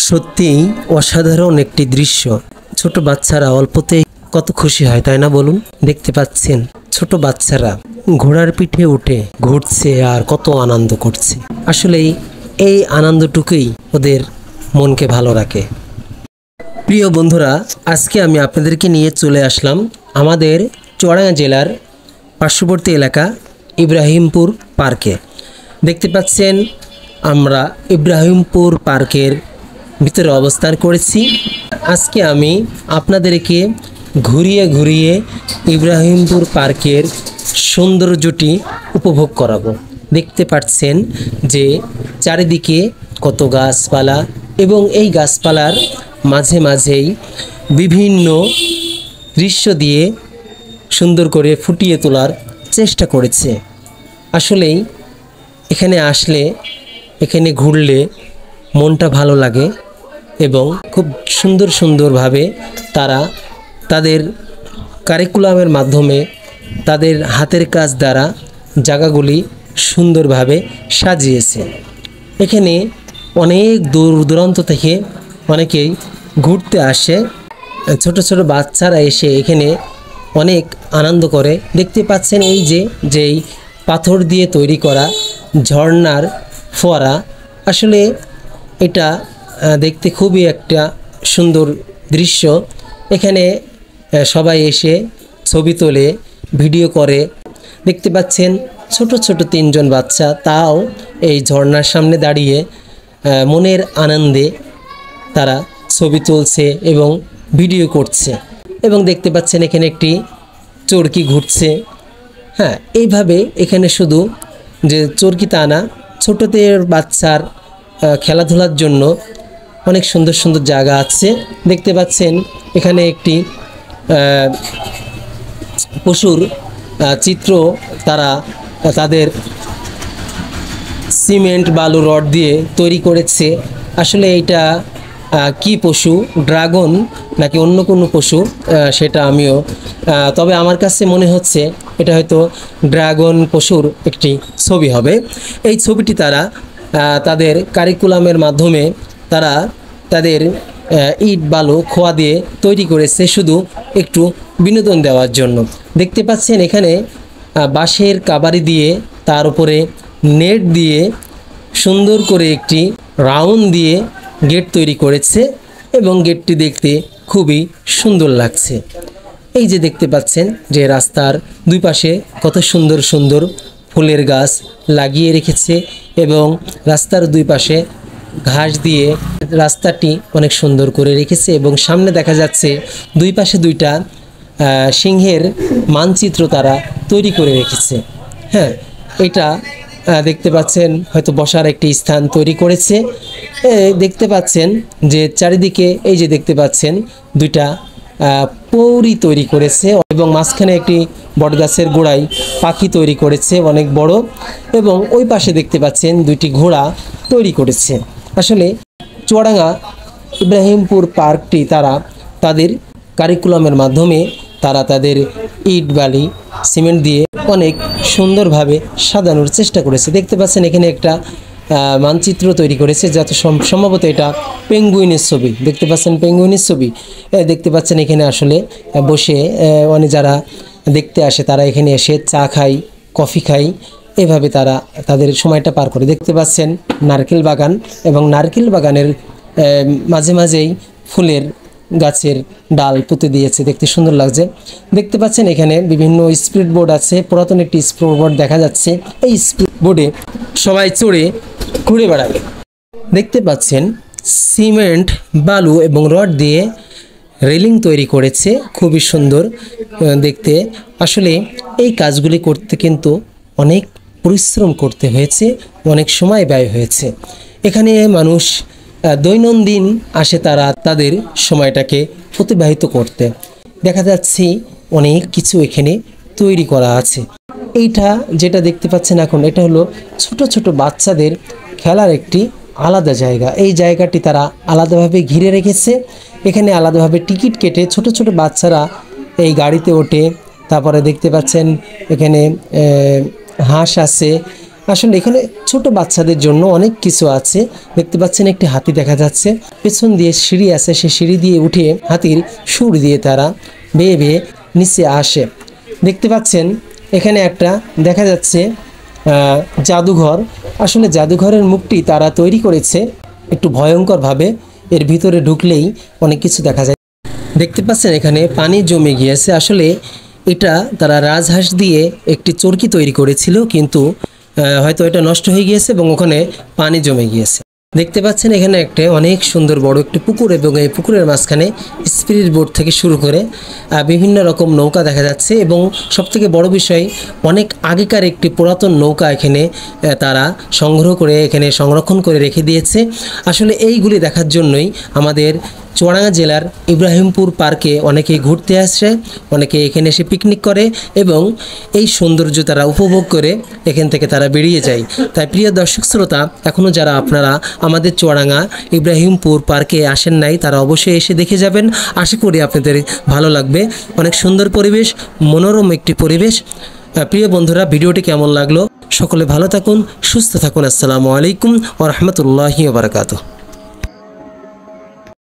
সত্যিই অসাধারণ একটি দৃশ্য। ছোট বাচ্চারা অল্পতেই কত খুশি হয়, তাই না বলুন? দেখতে পাচ্ছেন ছোট বাচ্চারা ঘোড়ার পিঠে উঠে ঘুরছে আর কত আনন্দ করছে। আসলেই এই আনন্দটুকুই ওদের মনকে ভালো রাখে। প্রিয় বন্ধুরা, আজকে আমি আপনাদেরকে নিয়ে চলে আসলাম আমাদের চুয়াডাঙ্গা জেলার পার্শ্ববর্তী এলাকা ইব্রাহিমপুর পার্কে। দেখতে পাচ্ছেন আমরা ইব্রাহিমপুর পার্কের ভিতরে অবস্থান করেছি। আজকে আমি আপনাদেরকে ঘুরিয়ে ঘুরিয়ে ইব্রাহিমপুর পার্কের সৌন্দর্যটি উপভোগ করাবো। দেখতে পাচ্ছেন যে চারিদিকে কত গাছপালা এবং এই গাছপালার মাঝে মাঝেই বিভিন্ন দৃশ্য দিয়ে সুন্দর করে ফুটিয়ে তোলার চেষ্টা করেছে। আসলেই এখানে আসলে, এখানে ঘুরলে মনটা ভালো লাগে এবং খুব সুন্দর সুন্দরভাবে তারা তাদের কারিকুলামের মাধ্যমে তাদের হাতের কাজ দ্বারা জায়গাগুলি সুন্দরভাবে সাজিয়েছে। এখানে অনেক দূর দূরান্ত থেকে অনেকেই ঘুরতে আসে। ছোট ছোট বাচ্চারা এসে এখানে অনেক আনন্দ করে। দেখতে পাচ্ছেন এই যেই পাথর দিয়ে তৈরি করা ঝর্ণার ফোয়ারা, আসলে এটা দেখতে খুবই একটা সুন্দর দৃশ্য। এখানে সবাই এসে ছবি তোলে, ভিডিও করে। দেখতে পাচ্ছেন ছোট ছোট 3 জন বাচ্চা, তাও এই ঝর্ণার সামনে দাঁড়িয়ে মনের আনন্দে তারা ছবি তুলছে এবং ভিডিও করছে। এবং দেখতে পাচ্ছেন এখানে একটি চরকি ঘুরছে। হ্যাঁ, এইভাবে এখানে শুধু যে চরকি তা না, ছোটদের বাচ্চার খেলাধুলার জন্য অনেক সুন্দর সুন্দর জায়গা আছে। দেখতে পাচ্ছেন এখানে একটি পশুর চিত্র তারা তাদের সিমেন্ট বালু রড দিয়ে তৈরি করেছে। আসলে এটা কি পশু, ড্রাগন নাকি অন্য কোনো পশু সেটা আমিও, তবে আমার কাছে মনে হচ্ছে এটা হয়তো ড্রাগন পশুর একটি ছবি হবে। এই ছবিটি তারা তাদের কারিকুলামের মাধ্যমে তারা তাদের ইট বালু খোয়া দিয়ে তৈরি করেছে শুধু একটু বিনোদন দেওয়ার জন্য। দেখতে পাচ্ছেন এখানে বাঁশের কাবারি দিয়ে তার উপরে নেট দিয়ে সুন্দর করে একটি রাউন্ড দিয়ে গেট তৈরি করেছে এবং গেটটি দেখতে খুবই সুন্দর লাগছে। এই যে দেখতে পাচ্ছেন যে রাস্তার দুই পাশে কত সুন্দর সুন্দর ফুলের গাছ লাগিয়ে রেখেছে এবং রাস্তার দুই পাশে ঘাস দিয়ে রাস্তাটি অনেক সুন্দর করে রেখেছে এবং সামনে দেখা যাচ্ছে দুই পাশে 2টা সিংহের মানচিত্র তারা তৈরি করে রেখেছে। হ্যাঁ, এটা দেখতে পাচ্ছেন হয়তো বসার একটি স্থান তৈরি করেছে। দেখতে পাচ্ছেন যে চারিদিকে এই যে দেখতে পাচ্ছেন 2টা পৌরি তৈরি করেছে এবং মাঝখানে একটি বটগাছের গোড়ায় পাখি তৈরি করেছে অনেক বড়, এবং ওই পাশে দেখতে পাচ্ছেন 2টি ঘোড়া তৈরি করেছে। আসলে চুয়াডাঙ্গা ইব্রাহিমপুর পার্কটি তারা তাদের কারিকুলামের মাধ্যমে তারা তাদের ইট বালি সিমেন্ট দিয়ে অনেক সুন্দরভাবে সাজানোর চেষ্টা করেছে। দেখতে পাচ্ছেন এখানে একটা মানচিত্র তৈরি করেছে, যাতে সম্ভবত এটা পেঙ্গুইনের ছবি। দেখতে পাচ্ছেন পেঙ্গুইনের ছবি। দেখতে পাচ্ছেন এখানে আসলে বসে অনেক যারা দেখতে আসে তারা এখানে এসে চা খায়, কফি খায়, এভাবে তারা তাদের সময়টা পার করে। দেখতে পাচ্ছেন নারকেল বাগান এবং নারকেল বাগানের মাঝে মাঝেই ফুলের গাছের ডাল পুঁতে দিয়েছে, দেখতে সুন্দর লাগছে। দেখতে পাচ্ছেন এখানে বিভিন্ন স্পিড বোর্ড আছে, পুরাতন একটি স্পিড বোর্ড দেখা যাচ্ছে। এই স্পিড বোর্ডে সবাই চড়ে ঘুরে বেড়াবে। দেখতে পাচ্ছেন সিমেন্ট বালু এবং রড দিয়ে রেলিং তৈরি করেছে, খুবই সুন্দর দেখতে। আসলে এই কাজগুলি করতে কিন্তু অনেক পরিশ্রম করতে হয়েছে, অনেক সময় ব্যয় হয়েছে। এখানে মানুষ দৈনন্দিন আসে তারা তাদের সময়টাকে অতিবাহিত করতে। দেখা যাচ্ছে অনেক কিছু এখানে তৈরি করা আছে। এইটা যেটা দেখতে পাচ্ছেন এখন, এটা হলো ছোট ছোট বাচ্চাদের খেলার একটি আলাদা জায়গা। এই জায়গাটি তারা আলাদাভাবে ঘিরে রেখেছে। এখানে আলাদাভাবে টিকিট কেটে ছোট ছোট বাচ্চারা এই গাড়িতে ওঠে। তারপরে দেখতে পাচ্ছেন এখানে হাঁস আছে আসলে এখানে ছোট বাচ্চাদের জন্য অনেক কিছু আছে। দেখতে পাচ্ছেন একটি হাতি দেখা যাচ্ছে, পেছন দিয়ে সিঁড়ি আছে, সেই সিঁড়ি দিয়ে উঠে হাতির সুর দিয়ে তারা বেয়ে বেয়ে নিচে আসে। দেখতে পাচ্ছেন এখানে একটা দেখা যাচ্ছে জাদুঘর। আসলে জাদুঘরের মুখটি তারা তৈরি করেছে একটু ভয়ঙ্করভাবে, এর ভিতরে ঢুকলেই অনেক কিছু দেখা যায়। দেখতে পাচ্ছেন এখানে পানি জমে গিয়েছে। আসলে এটা তারা রাজহাঁস দিয়ে একটি চরকি তৈরি করেছিল, কিন্তু হয়তো এটা নষ্ট হয়ে গিয়েছে এবং ওখানে পানি জমে গিয়েছে। দেখতে পাচ্ছেন এখানে একটা অনেক সুন্দর বড় একটি পুকুর, এবং এই পুকুরের মাঝখানে স্পিরিট বোট থেকে শুরু করে বিভিন্ন রকম নৌকা দেখা যাচ্ছে, এবং সবথেকে বড় বিষয় অনেক আগেকার একটি পুরাতন নৌকা এখানে তারা সংগ্রহ করে এখানে সংরক্ষণ করে রেখে দিয়েছে। আসলে এইগুলি দেখার জন্যই আমাদের চুয়াডাঙ্গা জেলার ইব্রাহিমপুর পার্কে অনেকে ঘুরতে আসে, অনেকে এখানে এসে পিকনিক করে এবং এই সৌন্দর্য তারা উপভোগ করে এখান থেকে তারা বেরিয়ে যায়। তাই প্রিয় দর্শক শ্রোতা, এখনও যারা আপনারা আমাদের চুয়াডাঙ্গা ইব্রাহিমপুর পার্কে আসেন নাই, তারা অবশ্যই এসে দেখে যাবেন। আশা করি আপনাদের ভালো লাগবে। অনেক সুন্দর পরিবেশ, মনোরম একটি পরিবেশ। প্রিয় বন্ধুরা, ভিডিওটি কেমন লাগলো? সকলে ভালো থাকুন, সুস্থ থাকুন। আসসালামু আলাইকুম ওয়া রাহমাতুল্লাহি ওয়া বারাকাতুহু।